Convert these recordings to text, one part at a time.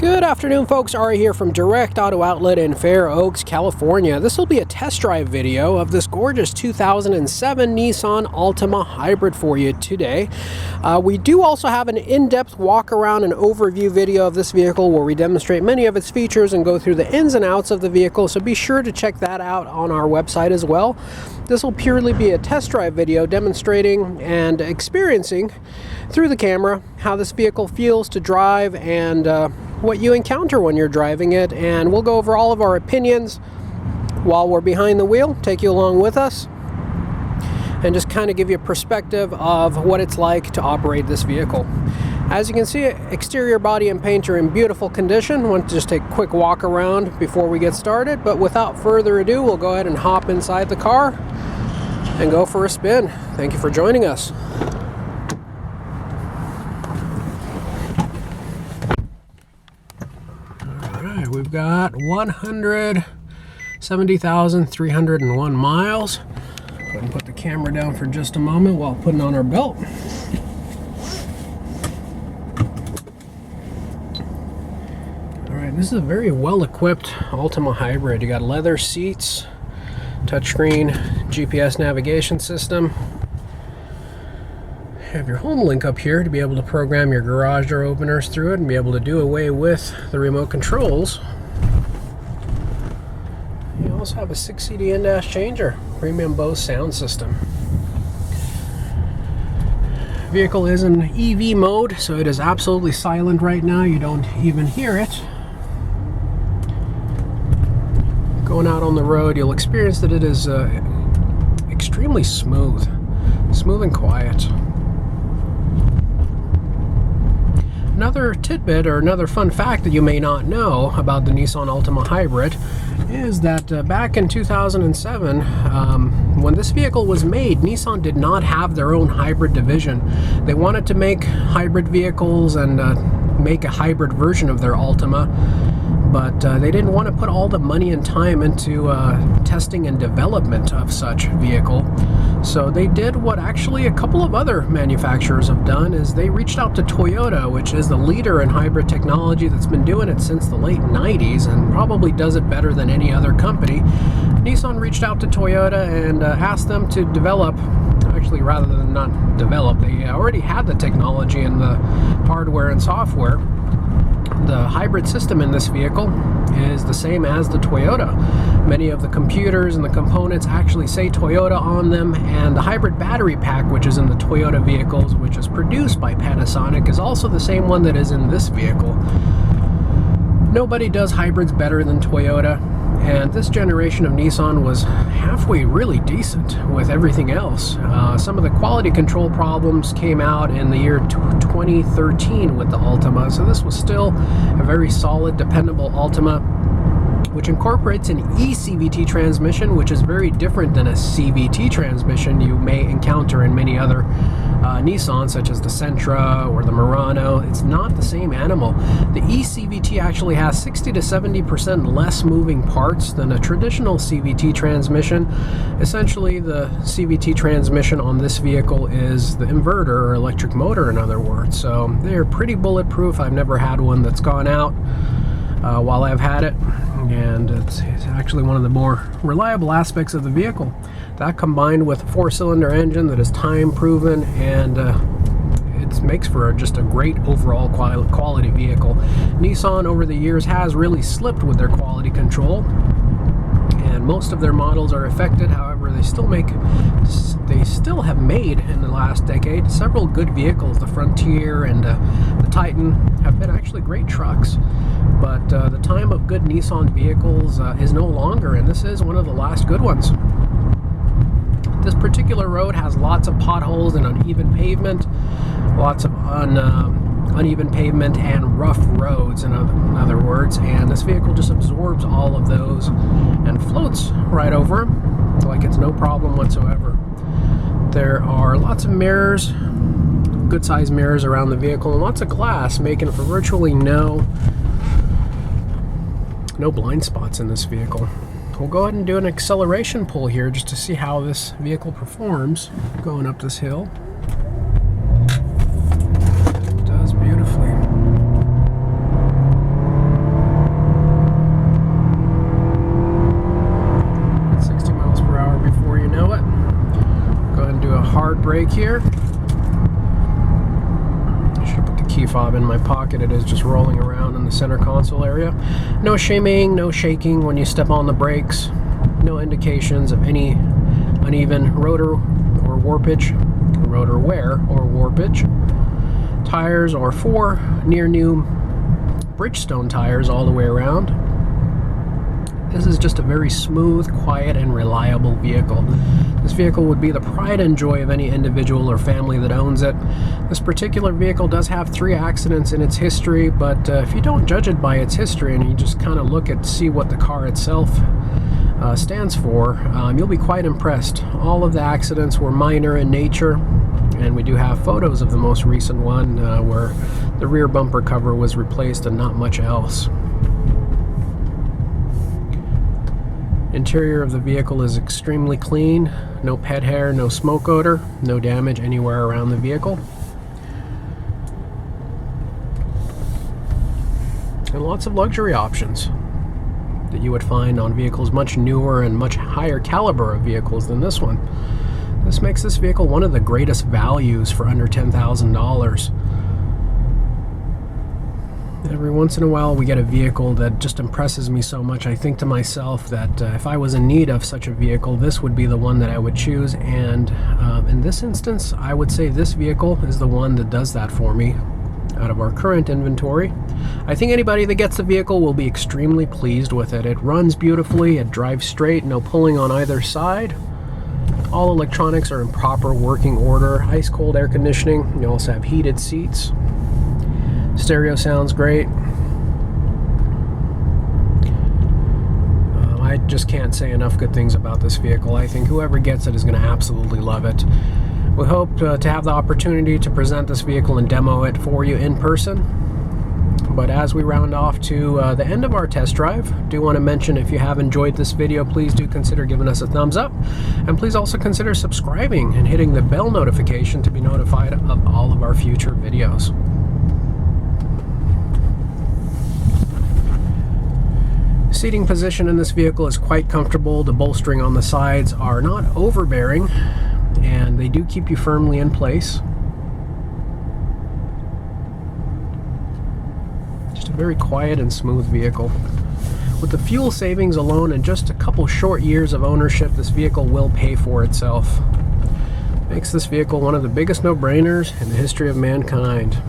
Good afternoon, folks. Ari here from Direct Auto Outlet in Fair Oaks, California. This will be a test drive video of this gorgeous 2007 Nissan Altima hybrid for you today. We do also have an in-depth walk around and overview video of this vehicle where we demonstrate many of its features and go through the ins and outs of the vehicle, so be sure to check that out on our website as well. This will purely be a test drive video demonstrating and experiencing through the camera how this vehicle feels to drive and what you encounter when you're driving it, and we'll go over all of our opinions while we're behind the wheel, take you along with us, and just kind of give you a perspective of what it's like to operate this vehicle. As you can see, exterior body and paint are in beautiful condition. I want to just take a quick walk around before we get started, but without further ado, we'll go ahead and hop inside the car and go for a spin. Thank you for joining us. Alright, we've got 170,301 miles. Go ahead and put the camera down for just a moment while putting on our belt. Alright, this is a very well-equipped Altima hybrid. You got leather seats, touchscreen GPS navigation system. You have your home link up here to be able to program your garage door openers through it and be able to do away with the remote controls. You also have a 6-CD in-dash changer, premium Bose sound system. Vehicle is in EV mode, so it is absolutely silent right now. You don't even hear it. Going out on the road, you'll experience that it is extremely smooth and quiet. Another tidbit or another fun fact that you may not know about the Nissan Altima hybrid is that back in 2007, when this vehicle was made, Nissan did not have their own hybrid division. They wanted to make hybrid vehicles and make a hybrid version of their Altima, but they didn't want to put all the money and time into testing and development of such vehicle. So they did what actually a couple of other manufacturers have done, is they reached out to Toyota, which is the leader in hybrid technology that's been doing it since the late 90s and probably does it better than any other company. Nissan reached out to Toyota and asked them to develop, actually rather than not develop, they already had the technology and the hardware and software. The hybrid system in this vehicle is the same as the Toyota. Many of the computers and the components actually say Toyota on them, and the hybrid battery pack, which is in the Toyota vehicles, which is produced by Panasonic, is also the same one that is in this vehicle. Nobody does hybrids better than Toyota, and this generation of Nissan was halfway really decent with everything else. Some of the quality control problems came out in the year 2013 with the Altima, so this was still a very solid, dependable Altima, which incorporates an Ecvt transmission, which is very different than a CVT transmission you may encounter in many other Nissans, such as the Sentra or the Murano. It's not the same animal. The Ecvt actually has 60 to 70% less moving parts than a traditional CVT transmission. Essentially, the CVT transmission on this vehicle is the inverter, or electric motor in other words. So they're pretty bulletproof. I've never had one that's gone out while I've had it, and it's actually one of the more reliable aspects of the vehicle. That combined with a 4-cylinder engine that is time proven, and it makes for just a great overall quality vehicle. Nissan over the years has really slipped with their quality control, and most of their models are affected. However, they still have made in the last decade several good vehicles. The Frontier and the Titan have been actually great trucks, but the time of good Nissan vehicles is no longer, and this is one of the last good ones. This particular road has lots of potholes and uneven pavement, lots of uneven pavement and rough roads, in other words, and this vehicle just absorbs all of those and floats right over them like it's no problem whatsoever. There are lots of mirrors, good sized mirrors around the vehicle, and lots of glass, making for virtually no blind spots in this vehicle. We'll go ahead and do an acceleration pull here just to see how this vehicle performs going up this hill. It does beautifully. brake here. I should have put the key fob in my pocket. It is just rolling around in the center console area. No shimmying, no shaking when you step on the brakes. No indications of any uneven rotor or warpage, rotor wear or warpage. Tires are 4 near new Bridgestone tires all the way around. This is just a very smooth, quiet, and reliable vehicle. This vehicle would be the pride and joy of any individual or family that owns it. This particular vehicle does have 3 accidents in its history, but if you don't judge it by its history and you just kind of look at see what the car itself stands for, you'll be quite impressed. All of the accidents were minor in nature, and we do have photos of the most recent one where the rear bumper cover was replaced and not much else. Interior of the vehicle is extremely clean. No pet hair, no smoke odor, no damage anywhere around the vehicle. And lots of luxury options that you would find on vehicles much newer and much higher caliber of vehicles than this one. This makes this vehicle one of the greatest values for under $10,000. Every once in a while we get a vehicle that just impresses me so much. I think to myself that if I was in need of such a vehicle, this would be the one that I would choose. And in this instance, I would say this vehicle is the one that does that for me out of our current inventory. I think anybody that gets the vehicle will be extremely pleased with it. It runs beautifully, it drives straight, no pulling on either side. All electronics are in proper working order. Ice-cold air conditioning. You also have heated seats. Stereo sounds great. I just can't say enough good things about this vehicle. I think whoever gets it is going to absolutely love it. We hope to have the opportunity to present this vehicle and demo it for you in person. But as we round off to the end of our test drive, I do want to mention, if you have enjoyed this video, please do consider giving us a thumbs up. And please also consider subscribing and hitting the bell notification to be notified of all of our future videos. Seating position in this vehicle is quite comfortable. The bolstering on the sides are not overbearing, and they do keep you firmly in place. Just a very quiet and smooth vehicle. With the fuel savings alone and just a couple short years of ownership, this vehicle will pay for itself. Makes this vehicle one of the biggest no-brainers in the history of mankind.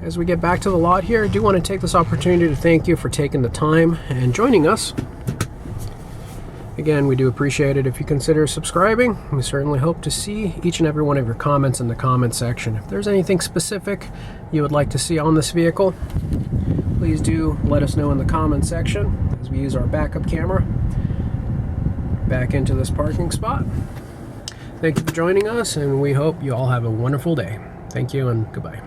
As we get back to the lot here, I do want to take this opportunity to thank you for taking the time and joining us. Again, we do appreciate it if you consider subscribing. We certainly hope to see each and every one of your comments in the comment section. If there's anything specific you would like to see on this vehicle, please do let us know in the comment section as we use our backup camera back into this parking spot. Thank you for joining us, and we hope you all have a wonderful day. Thank you and goodbye.